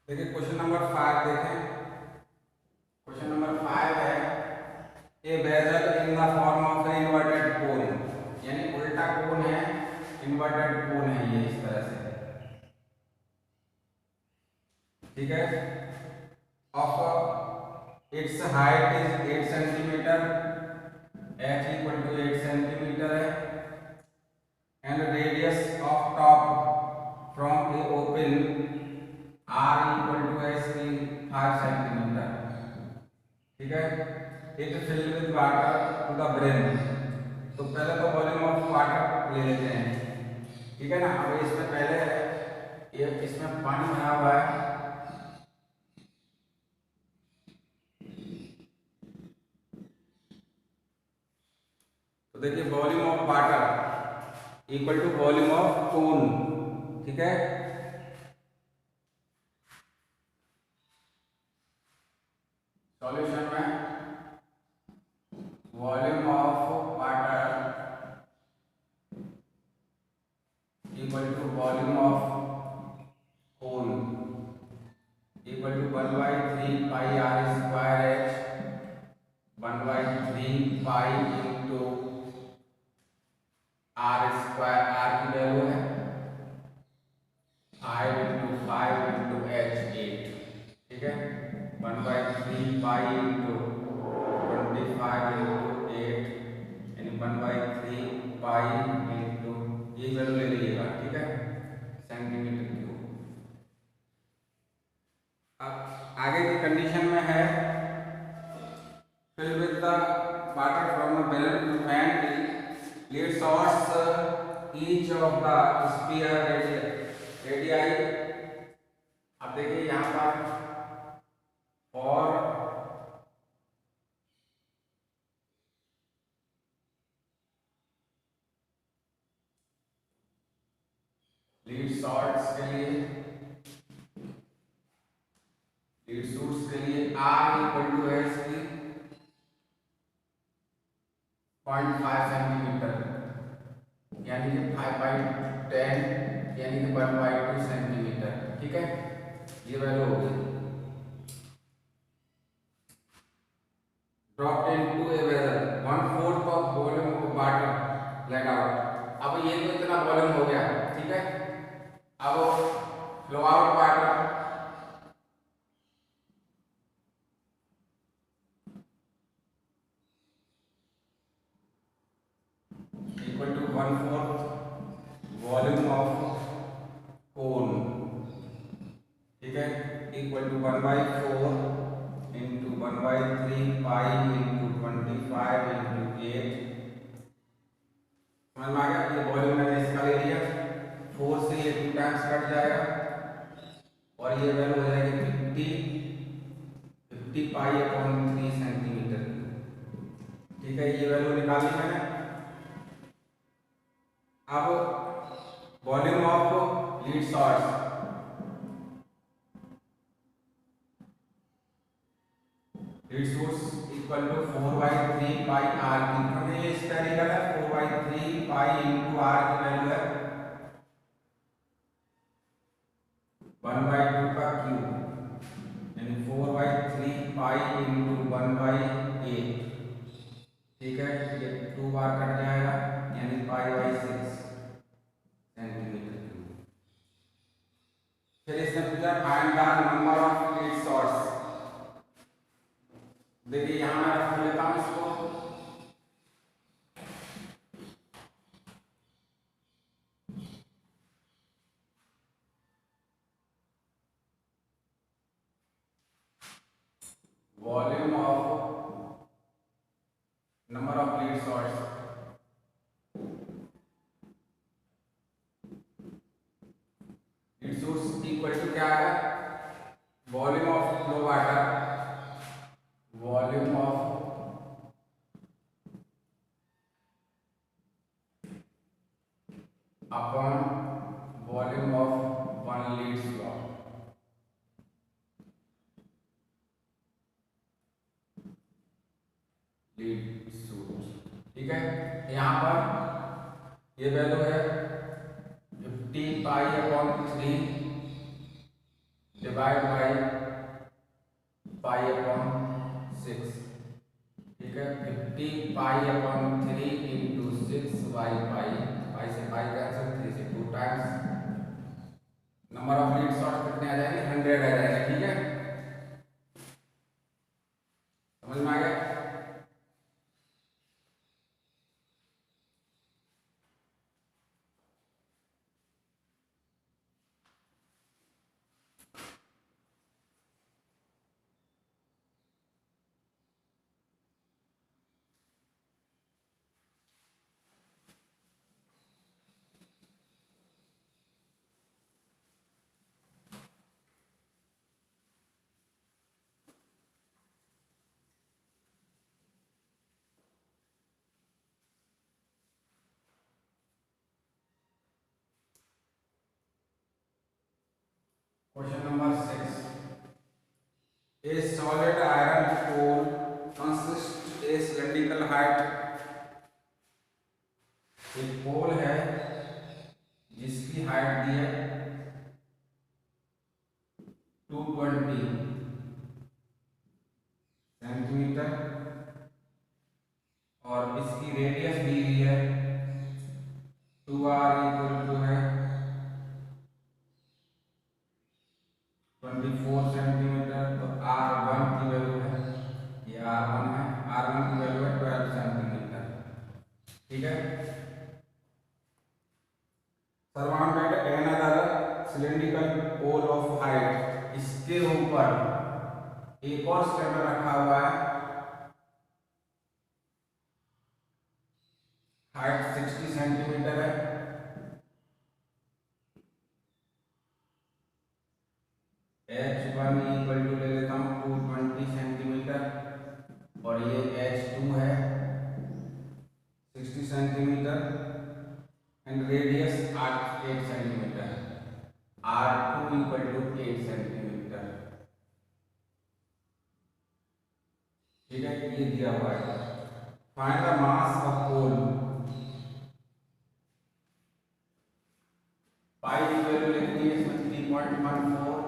देखिए question number 5 देखें। Question number 5 है a vessel in the form of an inverted cone, यानी उल्टा कोन है, इन्वर्टेड कोन है ये इस तरह से, ठीक है। Of its height is 8 centimetre, h equal to 8 centimetre है, and radius of top from a open r equal to S की 5 सेंटीमीटर, ठीक है। It filled with water to the brain. तो पहले तो वॉल्यूम ऑफ वाटर ले लेते हैं, ठीक है ना। अब इसमें पहले ये इसमें पानी भरा हुआ है, तो देखिए volume of water equal to volume of cone, ठीक है। सॉल्यूशन में volume of water equal to volume of cone equal to 1/3 pi are square h, 1/3 pi into are square, r की वैल्यू है 5 इंटू 5 इंटू एच 8, ठीक है। 1/3 pi into 25 into 8 यानी 1/3 pi into, ये value ले लीजिएगा, ठीक है, सेंटीमीटर क्यूब। अब आगे की कंडीशन में है fill with the water from a balloon to fan lead sorts each of the sphere radii। अब देखिए यहाँ पर और लीड शॉर्ट्स के लिए, लीड शूट्स के लिए r इक्वल टू एस की 0.5 सेंटीमीटर, यानी कि 5/10 यानी कि 1/2 सेंटीमीटर, ठीक है। ये वैल्यू होगी। Drop into a vessel 1/4 of volume of water let out. अब ये तो इतना वॉल्यूम हो गया, ठीक है। अब flow out water equal to 1/4 volume of cone, ठीक है, equal to 1/4 into 1/3 pi into 25 into 8। समझ में आ गया। ये वॉल्यूम मैंने इसका ले लिया, 4 से ये 2 टाइम्स कट जाएगा और ये वैल्यू हो जाएगी 50 पाई अपॉन 3 सेंटीमीटर, ठीक है। ये वैल्यू निकाली मैंने। अब volume of lead shots equal to 4/3 pi r की, क्योंकि ये स्फेरिकल है, 4/3 पाई इंटू आर की वैल्यू है 1/2 का क्यूब, यानी 4/3 पाई इंटू 1/8, ठीक है। ये 2 बार कट जाएगा यानी पाई/6 सेंटीमीटर क्यूब। फिर इसने पूछा find the number of lead shots. देखिए यहाँ मैं रख लेता हूँ इसको, volume of number of lead shots equal to क्या है, volume of flow water, volume of upon volume of one lead slot, lead shoot, ठीक है। यहाँ पर ये वैल्यू है 50 pi upon 3 divide by pi upon 6, ठीक है। 50 pi upon 3 into 6 by pi, pi से पाई कैंसिल, 3 से 2 times, number of lead shot कितने आ जाएंगे, 100 आ जाएंगे, ठीक है। समझ में आ गया। Question number 6. A solid iron pole consists a cylindrical height. एक पोल है जिसकी हाइट दी है 220 सेंटीमीटर और इसकी रेडियस दी हुई है 2r इक्वल टू है 24 सेंटीमीटर। तो R1 की वैल्यू है, ये R1 है, R1 की वैल्यू है 12 सेंटीमीटर, ठीक है। Surrounded another cylindrical pole of height, इसके ऊपर एक और सिलेंडर रखा हुआ है, हाइट 60 सेंटीमीटर है। H1 इक्वल टू ले लेता हूँ 220 सेंटीमीटर और ये H2 है 60 centimetre and radius 8 centimetre, R2 equal to 8 centimetre, ठीक है। ये दिया हुआ है। Find the mass of pole, pi की वैल्यू लिखनी है इसमें 3.14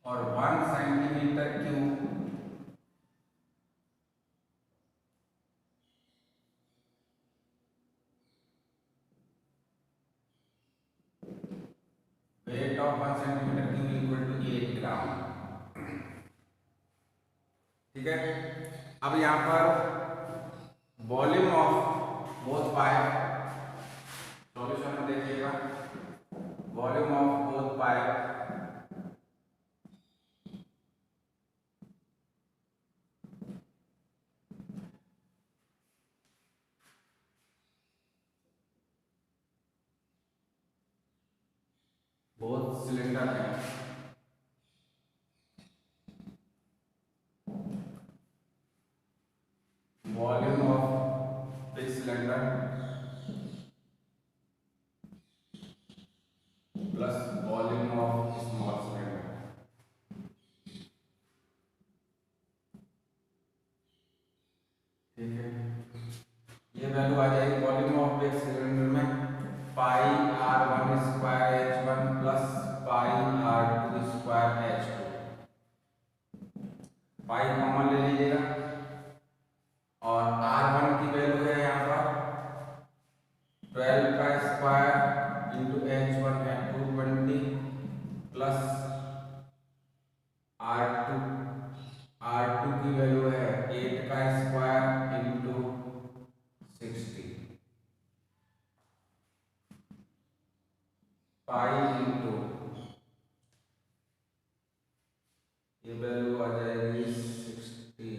और 1 centimetre cube weight of 1 centimetre cube equal to 8 gram, ठीक है। अब यहाँ पर volume of both pipe, solution में देखिएगा, volume of both pipe both cylinder है, volume of big cylinder plus volume of small cylinder, ठीक है। ये वैल्यू आ जाएगी वॉल्यूम ऑफ बिग सिलेंडर में पाई R1 square H1 plus pi R2 square H2, pi common ले लीजिएगा और R1 की वैल्यू है यहाँ पर 12 का स्क्वायर इंटू H1 है 220 प्लस R2 की वैल्यू है 8 का स्क्वायर इंटू 60 पाई इंटू, ये वैल्यू आ जाएगी 60,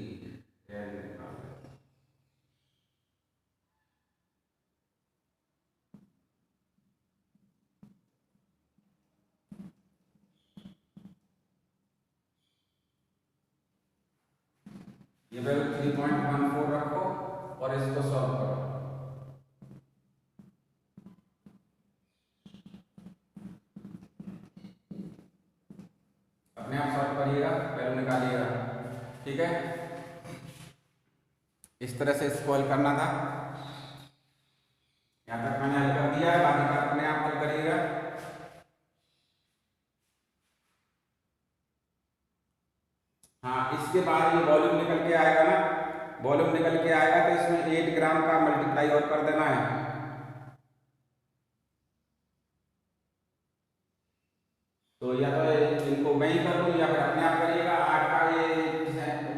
ये वैल्यू 3.14 रखो और इसको सॉल्व करो। अपने आप सॉल्व करिएगा, वैल्यू निकालिएगा, ठीक है। इस तरह से इसको हल करना था। बाद ये वॉल्यूम निकल के आएगा ना, वॉल्यूम निकल के आएगा तो इसमें 8 ग्राम का मल्टीप्लाई और कर देना है। तो या तो इनको मैं ही कर दूँ या फिर अपने आप करिएगा। 8 का ये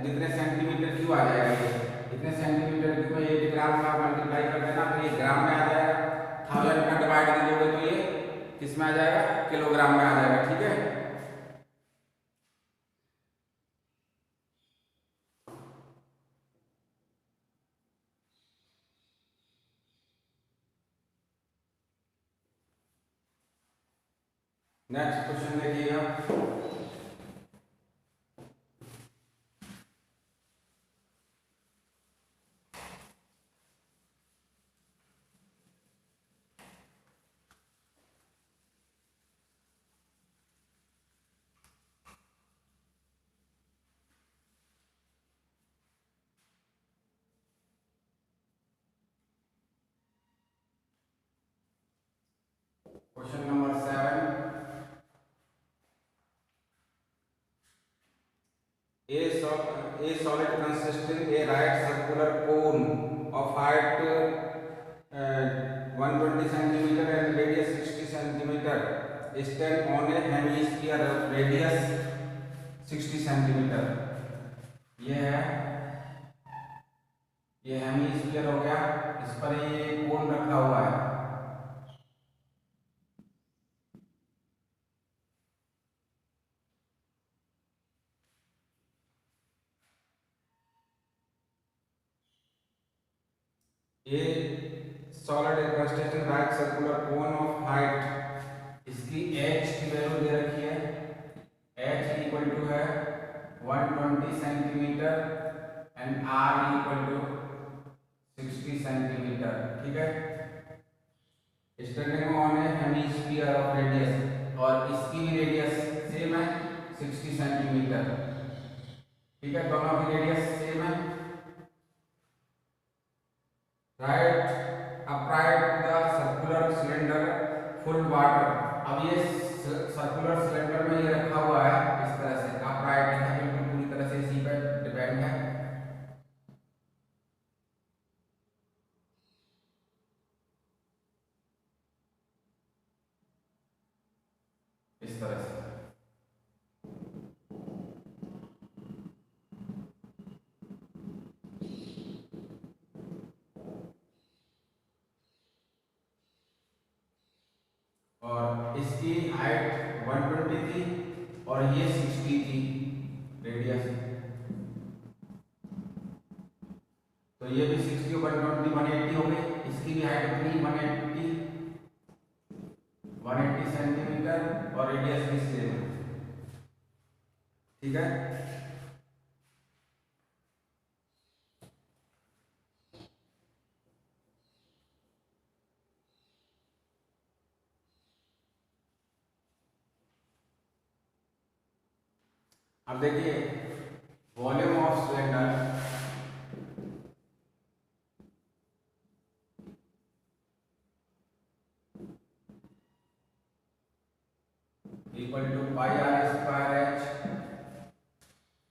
जितने सेंटीमीटर क्यों आ जाएगा, ये इतने सेंटीमीटर क्यों में 8 ग्राम का मल्टीप्लाई कर देना, तो ये ग्राम में आ जाएगा। 1000 का डिवाइड करोगे तो ये किस में आ जाएगा, किलोग्राम में आ जाएगा। ठीक है, नेक्स्ट क्वेश्चन देखिएगा। Question number 7, a solid consisting a right circular cone of height 120 centimeter and radius 60 centimeter stand on a hemisphere of radius 60 centimeter। ये है, ये हेमिस्फीयर हो गया, इस पर ये कोन रखा हुआ है। ये solid construction right circular cone of height, इसकी h की वैल्यू दे रखी है, h इक्वल टू है 120 centimetre and r equal to 60 centimetre. ठीक है, standing on a hemisphere of radius, और इसकी भी रेडियस सेम है 60 सेंटीमीटर। ठीक है, दोनों की रेडियस सेम है। Right upright the circular cylinder full water. अब ये सर्कुलर सिलेंडर में ये रखा हुआ है इस तरह से, अपराइट है, बिल्कुल पूरी तरह से इसी पर डिपेंड है। इस तरह से और इसकी हाइट 120 थी और ये 60 थी रेडियस, तो ये भी 60 और 120 180 हो गई। इसकी भी हाइट कितनी, 180 सेंटीमीटर और रेडियस भी सेम है। ठीक है, अब देखिए volume of cylinder equal to pi are square h.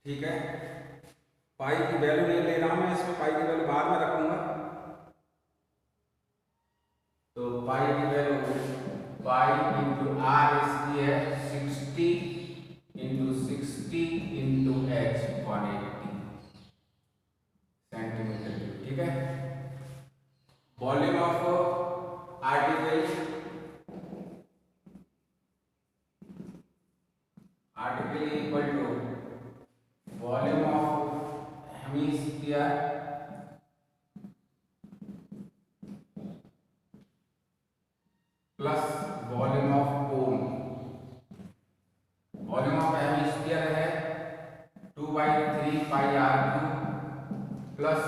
ठीक है, पाई की वैल्यू नहीं ले रहा हूं मैं, इसमें पाई की वैल्यू बाद में रखूंगा। तो पाई की वैल्यू पाई इंटू आर इसकी है 60 इंटू 60 इंटू एच 180 सेंटीमीटर। ठीक है, volume of article equal to volume of hemisphere plus volume of cone. Volume of hemisphere है 2/3 pi R cube plus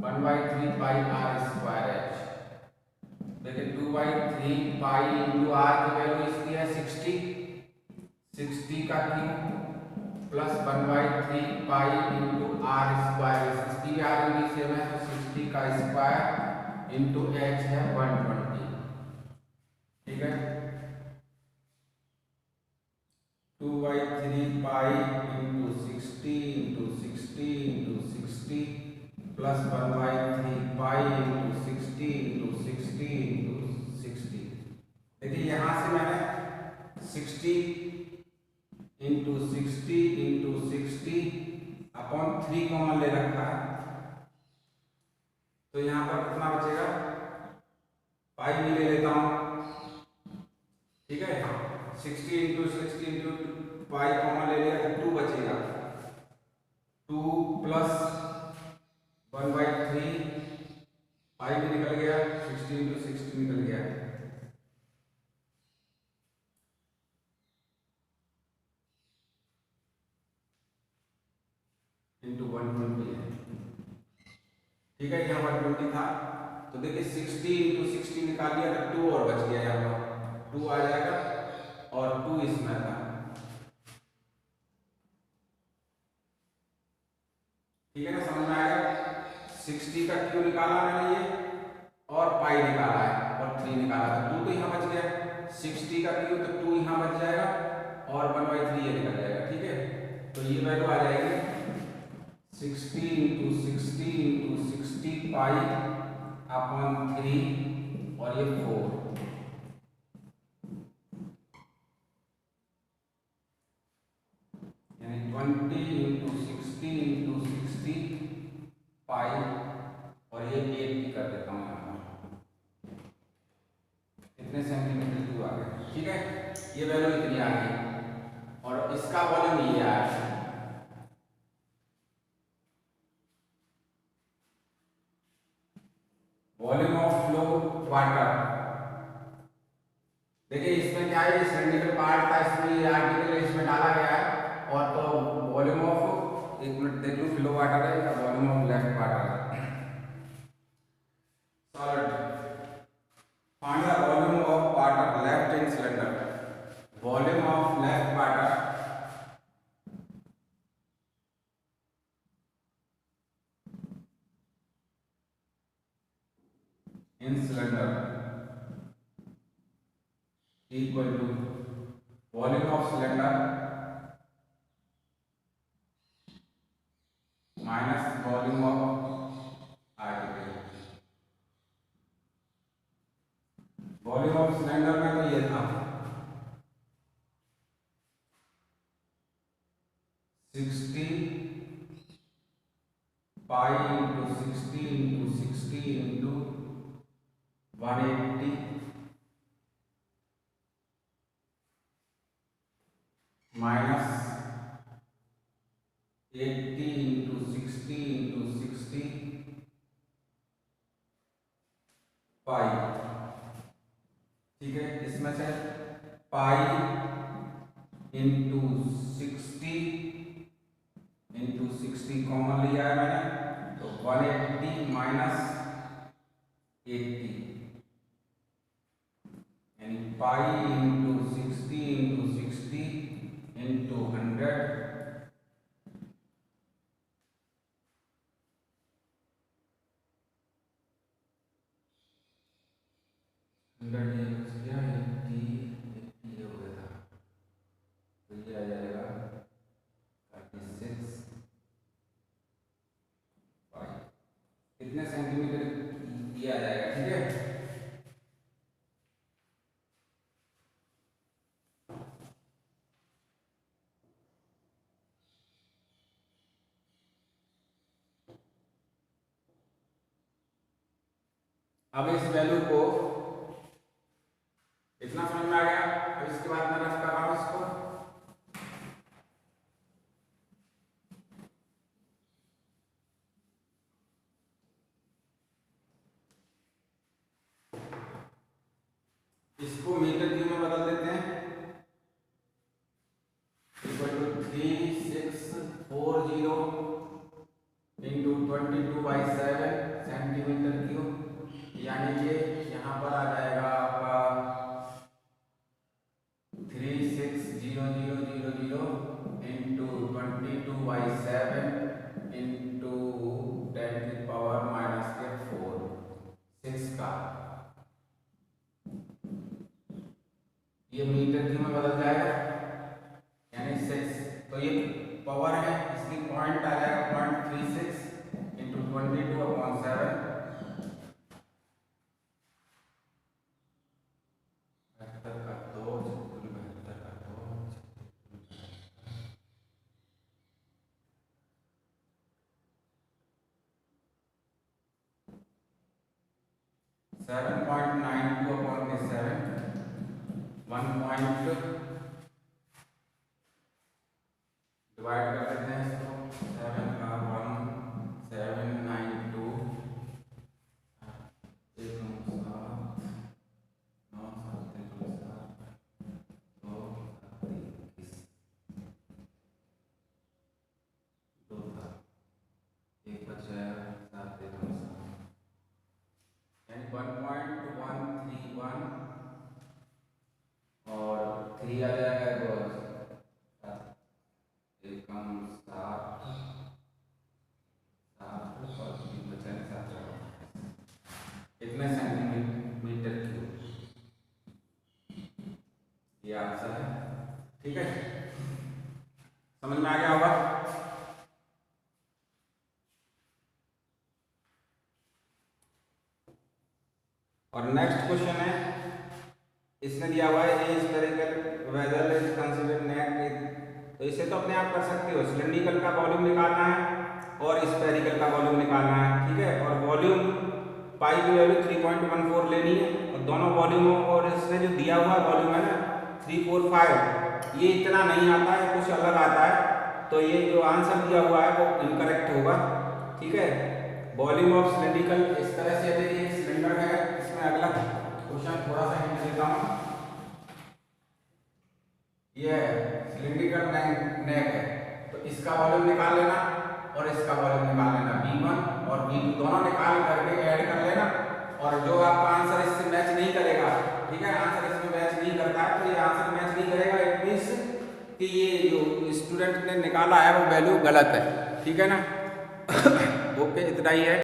1/3 pi are square H. देखिए 2/3 pi into are की value इसकी है 60 का cube plus 1/3 pi into are square, इसकी भी are भी same है, तो 60 का स्क्वायर इंटू एच है 120। ठीक है, 2/3 pi into 60 into 60 60 into 60 plus 1/3 pi into 60 into 60 into 60। देखिए यहाँ से मैंने 60 इंटू 60 इंटू 60 अपॉन 3 कॉमन ले रखा है, तो यहाँ पर कितना बचेगा, पाई भी ले लेता हूँ, ठीक है। 60 इंटू 60 इंटू पाई कॉमन ले लिया तो 2 बचेगा, 2 प्लस 1/3 पाई भी निकल गया, 60 इंटू 60 निकल गया, इंटू 120 है, ठीक है। यहाँ 120 था, तो देखिए 60 इंटू 60 निकाल लिया तो 2 और बच गया, यहाँ पर 2 आ जाएगा और 2 इसमें था, ठीक है ना, समझ में आएगा। 60 का क्यू निकाला मैंने ये और पाई निकाला है और 3 निकाला, तो 2 तो यहाँ बच गया, 60 का क्यू तो 2 यहाँ बच जाएगा और 1/3 ये निकल जाएगा, ठीक है। तो ये वैल्यू आ जाएगी 60 इंटू 60 इंटू 60 पाई अपॉन 3 और ये 4, यानी 20 इंटू 60 इंटू 60 पाई और ये 80 कर देता हूँ यहाँ पर, इतने सेंटीमीटर क्यूब आ गए, ठीक है। ये वैल्यू इतनी आ गई और इसका वॉल्यूम ये आया, वॉल्यूम ऑफ फ्लो वाटर। देखिए इसमें क्या है, सिलेंड्रिकल पार्ट था, इसमें ये आर्टिकल इसमें डाला गया है, और तो वॉल्यूम ऑफ, एक मिनट देख लो, फ्लो वाटर है या वॉल्यूम ऑफ लेफ्ट वाटर है, solid. Find the volume of water left in cylinder, volume of left water in cylinder equal to volume of cylinder minus volume of article। Volume of cylinder में तो ये था 60 pi into 60 into 60 into 180 minus 80 into 60 into 60 पाई, ठीक है। इसमें से pi into 60 into 60 common लिया है मैंने, तो 180 माइनस 80, यानी पाई इंटू 60 इंटू 60 इंटू 100 कितने सेंटीमीटर दिया जाएगा, ठीक है। अब इस वैल्यू को, इतना समझ में आ गया। अब इसके बाद मैं रफ कर रहा हूं इसको, इसको मीटर क्यूब में बदल देते हैं, equal to 3640 into 22/7 centimetre cube, यानी कि यहाँ पर आ जाएगा आपका 36000 इंटू 22/7 इंटू 10⁻⁻⁴ 6 का, ये मीटर क्यूब में बदल जाएगा, यानी 6। तो ये पावर है, इसकी पॉइंट आ जाएगा 7.92 upon के 7 1 पॉइंट डिवाइड कर देते हैं इसको 7 का 1 792 1.131 और 3 आ जाएगा एकम 7 और 3 बचा 7 कितने सेंटीमीटर क्यूब, ये आंसर है। ठीक है, समझ में आ गया होगा। और नेक्स्ट क्वेश्चन है, इसने दिया हुआ है a spherical weather is considered net, तो इसे तो अपने आप कर सकते हो। सिलेंड्रिकल का वॉल्यूम निकालना है और स्फेरिकल का वॉल्यूम निकालना है। ठीक है, और वॉल्यूम पाई की वैल्यू 3.14 लेनी है, और दोनों वॉल्यूमों और इसने जो दिया हुआ वॉल्यूम है ना 345, ये इतना नहीं आता है, कुछ अलग आता है, तो ये जो आंसर दिया हुआ है वो इनकरेक्ट होगा। ठीक है, वॉल्यूम ऑफ सिलेंड्रिकल इस तरह से, यदि एक सिलेंडर है, इसमें अगला क्वेश्चन थोड़ा सा हिंट देता हूँ। ये सिलेंड्रिकल नेक है, तो इसका वॉल्यूम निकाल लेना और इसका वॉल्यूम निकाल लेना, V1 और V2 दोनों निकाल करके ऐड कर लेना, और जो आपका आंसर इससे मैच नहीं करेगा, ठीक है, आंसर इसमें मैच नहीं करता है, तो ये आंसर मैच नहीं करेगा, इट मींस कि ये जो स्टूडेंट ने निकाला है वो वैल्यू गलत है। ठीक है ना। ओके, इतना ही है।